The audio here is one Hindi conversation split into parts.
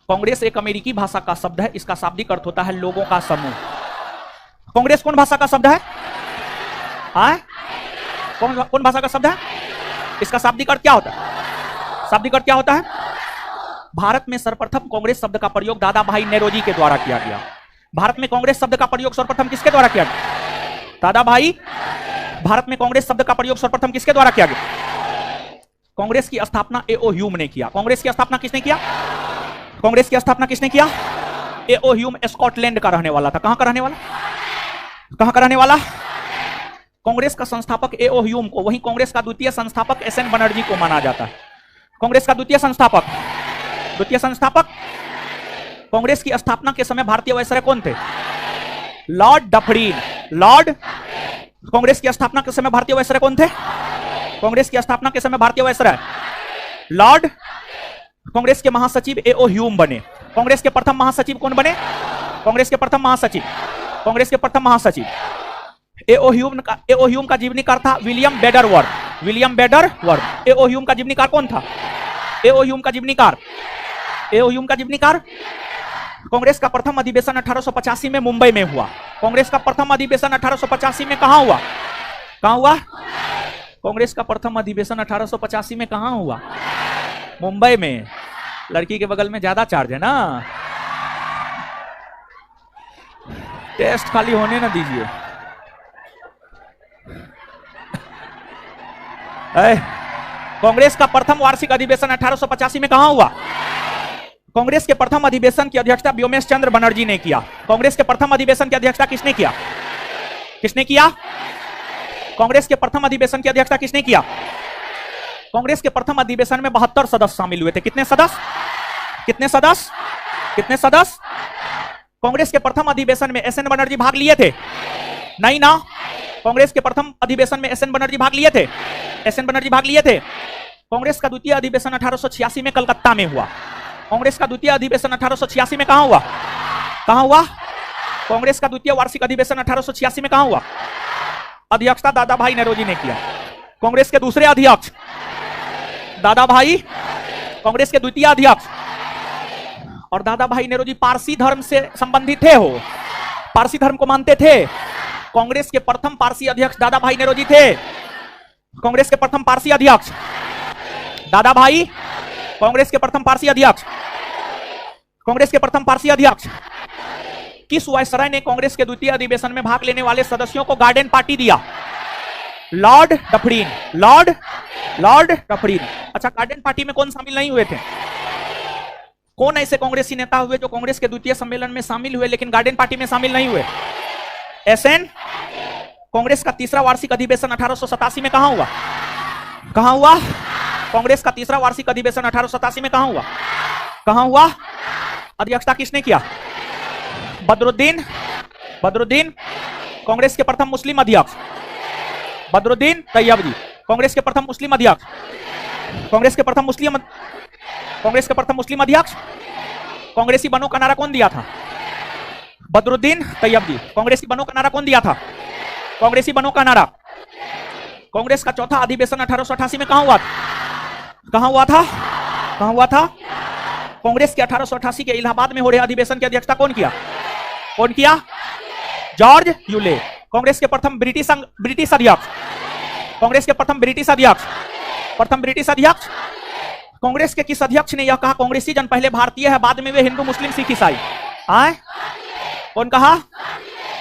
कांग्रेस एक अमेरिकी भाषा का शब्द है, इसका शाब्दिक अर्थ होता है लोगों का समूह। कांग्रेस कौन भाषा का शब्द है? कौन भाषा का शब्द है? इसका शाब्दिक अर्थ क्या होता है? शाब्दिक अर्थ क्या होता है? भारत में सर्वप्रथम कांग्रेस शब्द का प्रयोग दादा भाई नेरोजी के द्वारा किया गया। भारत में कांग्रेस शब्द का प्रयोग सर्वप्रथम किसके द्वारा किया गया? दादा भाई। भारत में कांग्रेस शब्द का प्रयोग सर्वप्रथम किसके द्वारा किया गया? कांग्रेस की स्थापना ए.ओ. ह्यूम ने किया। कांग्रेस की स्थापना किसने किया? कांग्रेस की स्थापना किसने किया? ए.ओ. ह्यूम स्कॉटलैंड का रहने वाला था। कहां का रहने वाला? कहां का रहने वाला? कांग्रेस का संस्थापक ए.ओ. ह्यूम को, वहीं कांग्रेस का द्वितीय संस्थापक एस.एन. बनर्जी को माना जाता है। कांग्रेस का द्वितीय संस्थापक कांग्रेस की स्थापना के समय भारतीय वायसराय कौन थे? Lord Dufferin. लॉर्ड। कांग्रेस की स्थापना के समय भारतीय वायसराय कौन थे? कांग्रेस की स्थापना के समय भारतीय वायसराय लॉर्ड। कांग्रेस के महासचिव ए.ओ. ह्यूम बने। कांग्रेस के प्रथम महासचिव कौन बने? कांग्रेस के प्रथम महासचिव ए.ओ. ह्यूम का जीवनीकार था विलियम बेडरवर्थ। ए.ओ. ह्यूम का जीवनीकार कौन था? ए.ओ. ह्यूम का जीवनीकार। कांग्रेस का प्रथम अधिवेशन 1885 में मुंबई में हुआ। कांग्रेस का प्रथम अधिवेशन 1885 में कहां हुआ? कांग्रेस का प्रथम अधिवेशन 1885 में कहां हुआ? मुंबई में। लड़की के बगल में ज्यादा चार्ज है ना, टेस्ट खाली होने ना दीजिए। कांग्रेस का प्रथम वार्षिक अधिवेशन 1885 में कहां हुआ? कांग्रेस के प्रथम अधिवेशन की अध्यक्षता व्योमेश चंद्र बनर्जी ने किया। कांग्रेस के प्रथम अधिवेशन की अध्यक्षता किसने किया? कांग्रेस के प्रथम अधिवेशन की अध्यक्षता किसने किया? कांग्रेस के प्रथम अधिवेशन में 72 सदस्य शामिल हुए थे। कितने सदस्य? कांग्रेस के प्रथम अधिवेशन में एस.एन. बनर्जी भाग लिए थे? नहीं ना। कांग्रेस के प्रथम अधिवेशन में एस.एन. बनर्जी भाग लिए थे? कांग्रेस का द्वितीय अधिवेशन 1886 में कलकत्ता में हुआ। कांग्रेस का द्वितीय अधिवेशन 1886 में कहां हुआ? कांग्रेस का द्वितीय वार्षिक अधिवेशन 1886 में कहां हुआ? अध्यक्षता दादा भाई नेरोजी ने किया। कांग्रेस के दूसरे अध्यक्ष दादा भाई, कांग्रेस के द्वितीय अध्यक्ष। और दादा भाई नेरोजी पारसी धर्म से संबंधित थे, हो पारसी धर्म को मानते थे। कांग्रेस के प्रथम पारसी अध्यक्ष दादा भाई नेरोजी थे। कांग्रेस के प्रथम पारसी अध्यक्ष दादा भाई। कांग्रेस के प्रथम पारसी अध्यक्ष। किस वायसराय ने कांग्रेस के द्वितीय अधिवेशन में भाग लेने वाले सदस्यों को गार्डन पार्टी दिया? Lord Dufferin. अच्छा, गार्डन पार्टी में कौन शामिल नहीं हुए थे? कौन ऐसे कांग्रेसी नेता हुए जो कांग्रेस के द्वितीय सम्मेलन में शामिल हुए लेकिन गार्डन पार्टी में शामिल नहीं हुए? एस.एन. कांग्रेस का तीसरा वार्षिक अधिवेशन 1887 में कहां हुआ? कांग्रेस का तीसरा वार्षिक अधिवेशन 1887 में कहां हुआ? अध्यक्षता किसने किया? बदरुद्दीन। कांग्रेस के प्रथम मुस्लिम अध्यक्ष बदरुद्दीन तैयबजी। कांग्रेस के प्रथम मुस्लिम अध्यक्ष। कांग्रेसी बनों का नारा कौन दिया था? बदरुद्दीन तैयबजी। कांग्रेसी बनों का नारा कौन दिया था? कांग्रेस का चौथा अधिवेशन 1888 में कहां हुआ था? कांग्रेस के 1888 के इलाहाबाद में हो रहे अधिवेशन की अध्यक्षता कौन किया? George Yule. कांग्रेस के प्रथम ब्रिटिश अध्यक्ष। कांग्रेस के किस अध्यक्ष ने यह कहा कांग्रेसी जन पहले भारतीय है, बाद में वे हिंदू, मुस्लिम, सिख, ईसाई? कौन कहा?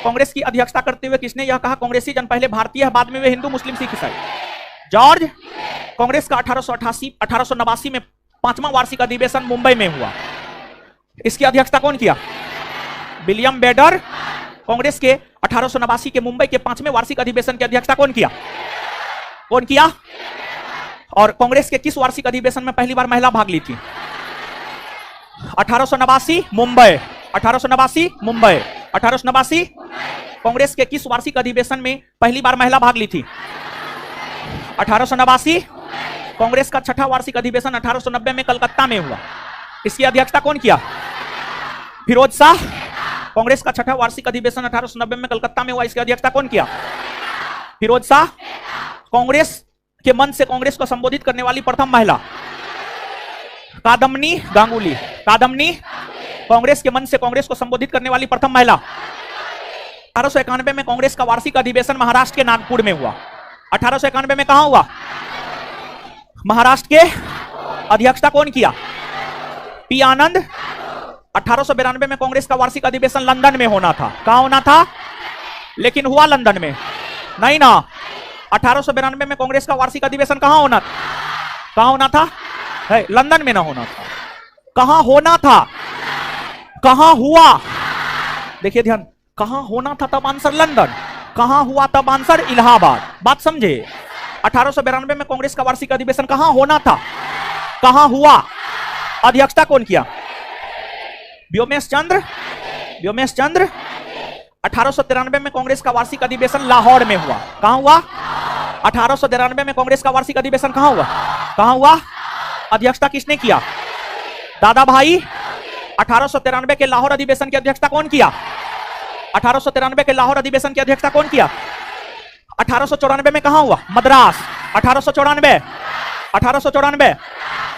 कांग्रेस की अध्यक्षता करते हुए किसने यह कहा कांग्रेसी जन पहले भारतीय है, बाद में वे हिंदू, मुस्लिम, सिख, ईसाई? जॉर्ज। कांग्रेस का 1889 में 5वां वार्षिक अधिवेशन मुंबई में हुआ। इसकी अध्यक्षता कौन किया? विलियम बेडर। कांग्रेस के 1889 के मुंबई के 5वें वार्षिक अधिवेशन की अध्यक्षता कौन किया? और कांग्रेस के किस वार्षिक अधिवेशन में पहली बार महिला भाग ली थी? 1889 मुंबई। कांग्रेस के किस वार्षिक अधिवेशन में पहली बार महिला भाग ली थी? 1889। कांग्रेस का छठा वार्षिक अधिवेशन 1890 में कलकत्ता में हुआ। इसकी अध्यक्षता कौन किया? फिरोज शाह। कांग्रेस का छठा वार्षिक अधिवेशन 1890 में कलकत्ता में हुआ। इसकी अध्यक्षता कौन किया? फिरोज शाह। कांग्रेस के मंच से कांग्रेस को संबोधित करने वाली प्रथम महिला? कादम्बनी गांगुली। कादम्बनी। कांग्रेस के मंच से कांग्रेस को संबोधित करने वाली प्रथम महिला। 1891 में कांग्रेस का वार्षिक अधिवेशन महाराष्ट्र के नागपुर में हुआ। 1891 में कहां हुआ? महाराष्ट्र के। अध्यक्षता कौन किया? पी आनंद। 1892 में कांग्रेस का वार्षिक अधिवेशन लंदन में होना था। कहां होना था? लेकिन हुआ लंदन में नहीं ना। 1892 में कांग्रेस का वार्षिक अधिवेशन कहां होना था? कहां होना था? है लंदन में ना होना था। कहां होना था? कहां हुआ? देखिए ध्यान, कहां होना था तब आंसर लंदन, कहां हुआ तब आंसर इलाहाबाद। बात समझे? 1892 में कांग्रेस का वार्षिक अधिवेशन कहां होना था, कहां हुआ? अध्यक्षता कौन किया? व्योमेश चंद्र। व्योमेश चंद्र। 1893 में कांग्रेस का वार्षिक अधिवेशन लाहौर में हुआ। कहां हुआ? 1893 में कांग्रेस का वार्षिक अधिवेशन कहां हुआ? कहां हुआ? अध्यक्षता किसने किया? दादा भाई। 1893 के लाहौर अधिवेशन की अध्यक्षता कौन किया? 1893 के लाहौर अधिवेशन की अध्यक्षता कौन किया? 1894 में कहां हुआ? मद्रास। 1894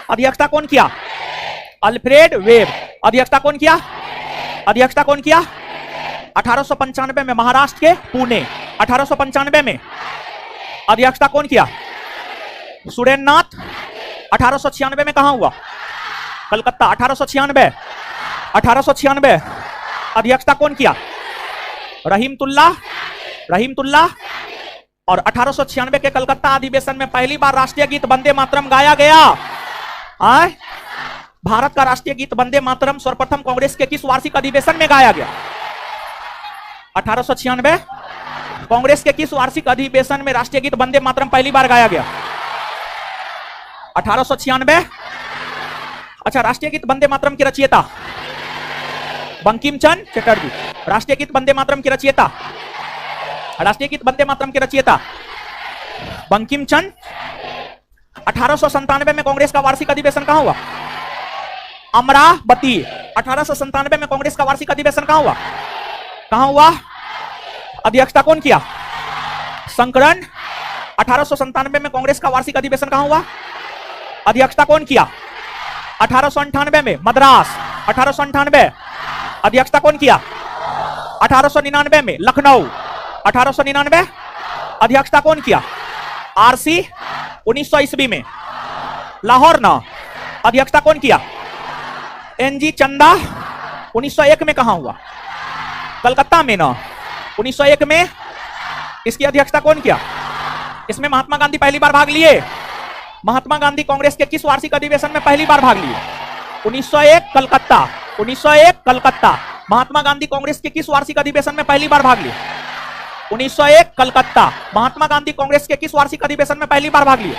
अध्यक्षता कौन किया? Alfred web. अध्यक्षता कौन किया? अध्यक्षता कौन किया? 1895 में महाराष्ट्र के पुणे। 1895 में अध्यक्षता कौन किया? सुरेंद्र नाथ। 1896 में कहां हुआ? कलकत्ता। 1896 अध्यक्षता कौन किया? रहीमतुल्ला। और 1896 के कलकत्ता अधिवेशन में पहली बार राष्ट्रीय गीत वंदे मातरम गाया गया। आए? भारत का राष्ट्रीय गीत वंदे मातरम सर्वप्रथम कांग्रेस के किस वार्षिक अधिवेशन में गाया गया? 1896 कांग्रेस के किस वार्षिक अधिवेशन में राष्ट्रीय गीत वंदे मातरम पहली बार गाया गया? 1896। अच्छा, राष्ट्रीय गीत वंदे मातरम के रचयिता बंकिम चंद्र चटर्जी। राष्ट्रीय गीत वंदे मातरम के रचयिता, राष्ट्रीय गीत वंदे मातरम के रचयिता बंकिम चंद्र। 1897 में कांग्रेस का वार्षिक अधिवेशन कहां हुआ? अमरावती। 1897 में कांग्रेस का वार्षिक अधिवेशन कहां हुआ? कहां हुआ? अध्यक्षता कौन किया? शंकरन। 1897 में कांग्रेस का वार्षिक अधिवेशन कहां हुआ? अध्यक्षता कौन किया? 1898 में मद्रास। 1898 अध्यक्षता कौन किया? 1899 में लखनऊ। 1899 अध्यक्षता कौन किया? आरसी। 1900 ईस्वी में लाहौर ना। अध्यक्षता कौन किया? एनजी चंदा। 1901 में कहां हुआ? कलकत्ता में ना। 1901 में इसकी अध्यक्षता कौन किया? इसमें महात्मा गांधी पहली बार भाग लिए। महात्मा गांधी कांग्रेस के किस वार्षिक अधिवेशन में पहली बार भाग लिए? 1901 कलकत्ता। 1901 कलकत्ता। महात्मा गांधी कांग्रेस के किस वार्षिक अधिवेशन में पहली बार भाग लिए? 1901 कलकत्ता। महात्मा गांधी कांग्रेस के किस वार्षिक अधिवेशन में पहली बार भाग लिए?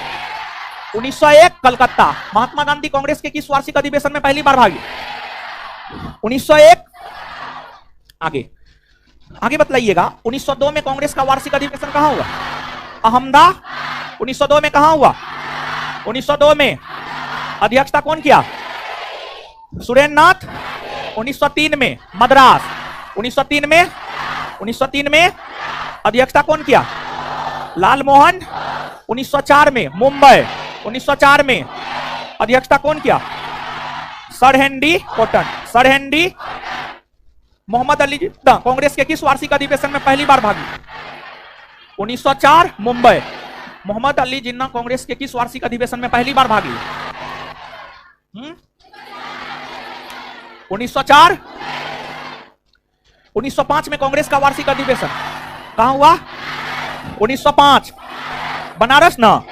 1901 कलकत्ता। महात्मा गांधी कांग्रेस के किस वार्षिक अधिवेशन में पहली बार भाग लिए? 1901। आगे आगे बतलाइएगा। 1902 में कांग्रेस का वार्षिक अधिवेशन कहां हुआ? अहमदाबाद। 1902 में कहां हुआ? 1902 में अध्यक्षता कौन किया? सुरेंद्र नाथ। 1903 में मद्रास। 1903 में अध्यक्षता कौन किया? लालमोहन। 1904 में मुंबई। 1904 में अध्यक्षता कौन किया? Sir Henry Cotton. Sir Henry. Mohammad Ali Jinnah Congress के किस वार्षिक अधिवेशन में पहली बार भाग लिए? 1904 मुंबई। मोहम्मद अली जिन्ना कांग्रेस के किस वार्षिक अधिवेशन में पहली बार भाग लिए? 1904। 1905 में कांग्रेस का वार्षिक अधिवेशन कहां हुआ? 1905 बनारस ना।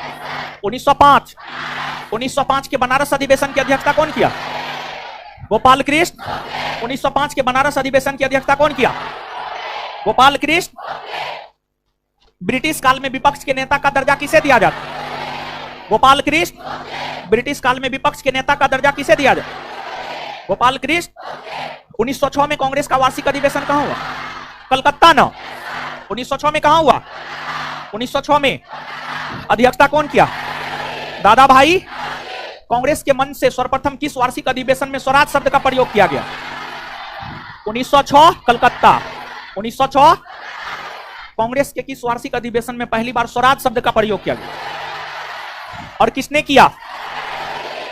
1905 के बनारस अधिवेशन की अध्यक्षता कौन किया? गोपाल कृष्ण। 1905 के बनारस अधिवेशन की अध्यक्षता कौन किया? गोपाल कृष्ण। ब्रिटिश काल में विपक्ष के नेता का दर्जा किसे दिया जाता? गोपाल कृष्ण। ब्रिटिश काल में विपक्ष के नेता का दर्जा किसे दिया जाता? गोपाल कृष्ण। 1906 में कांग्रेस का वार्षिक अधिवेशन कहां हुआ? कलकत्ता ना। 1906 में कहां हुआ? 1906 में अध्यक्षता कौन किया? दादा भाई। कांग्रेस के मंच से सर्वप्रथम किस वार्षिक अधिवेशन में स्वराज शब्द का प्रयोग किया गया? 1906 कलकत्ता। 1906 कांग्रेस के किस वार्षिक अधिवेशन में पहली बार स्वराज शब्द का प्रयोग किया गया? और किसने किया?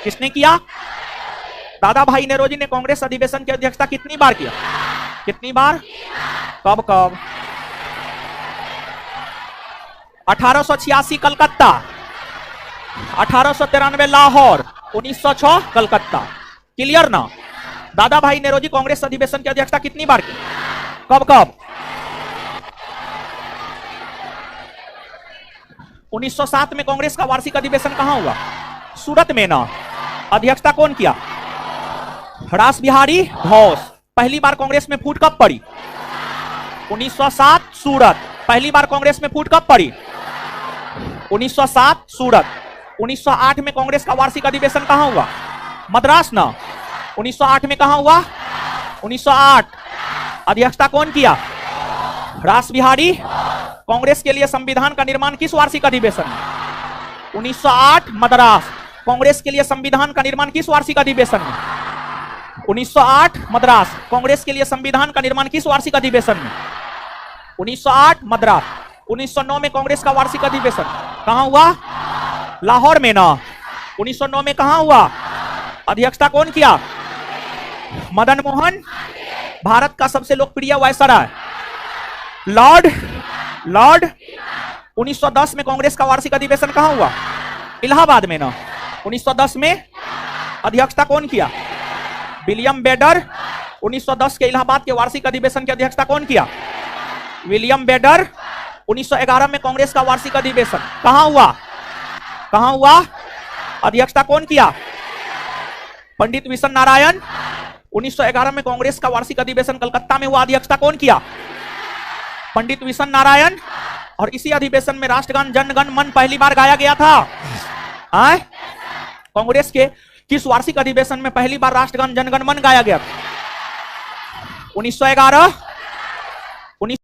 किसने किया? दादा भाई नेरोजी ने कांग्रेस अधिवेशन की अध्यक्षता कितनी बार किया? कितनी बार? कब कब? 1886 कलकत्ता, 1893 लाहौर, 1906 कलकत्ता। क्लियर ना? दादा भाई नेरोजी कांग्रेस अधिवेशन की अध्यक्षता कितनी बार की? कब कब? 1907 में कांग्रेस का वार्षिक अधिवेशन कहां हुआ? सूरत में ना। अध्यक्षता कौन किया? रास बिहारी घोष। पहली बार कांग्रेस में फूट कब पड़ी? 1907 सूरत। पहली बार कांग्रेस में फूट कब पड़ी? 1907 सूरत। 1908 में कांग्रेस का वार्षिक अधिवेशन कहां हुआ? मद्रास ना। 1908 में कहां हुआ? 1908। अध्यक्षता कौन किया? रास बिहारी। कांग्रेस के लिए संविधान का निर्माण किस वार्षिक अधिवेशन में? 1908 मद्रास। कांग्रेस के लिए संविधान का निर्माण किस वार्षिक अधिवेशन में? 1908 मद्रास। कांग्रेस के लिए संविधान का निर्माण किस वार्षिक अधिवेशन में? 1908 मद्रास। 1909 में कांग्रेस का वार्षिक अधिवेशन कहां हुआ? लाहौर में ना। 1909 में कहां हुआ? अध्यक्षता कौन किया? मदन मोहन। भारत का सबसे लोकप्रिय वायसराय लॉर्ड। 1910 में कांग्रेस का वार्षिक अधिवेशन कहां हुआ? इलाहाबाद में ना। 1910 में अध्यक्षता कौन किया? विलियम बेडर। 1910 के इलाहाबाद के वार्षिक अधिवेशन की अध्यक्षता कौन किया? विलियम बेडर। 1911 में कांग्रेस का वार्षिक अधिवेशन कहां हुआ? कहां हुआ? अध्यक्षता कौन किया? पंडित विशन नारायण। 1911 में कांग्रेस का वार्षिक अधिवेशन कलकत्ता में हुआ। अध्यक्षता कौन किया? पंडित विशन नारायण। और इसी अधिवेशन में राष्ट्रगान जन गण मन पहली बार गाया गया था। कांग्रेस के किस वार्षिक अधिवेशन में पहली बार राष्ट्रगान जन गण मन गाया गया? 1911।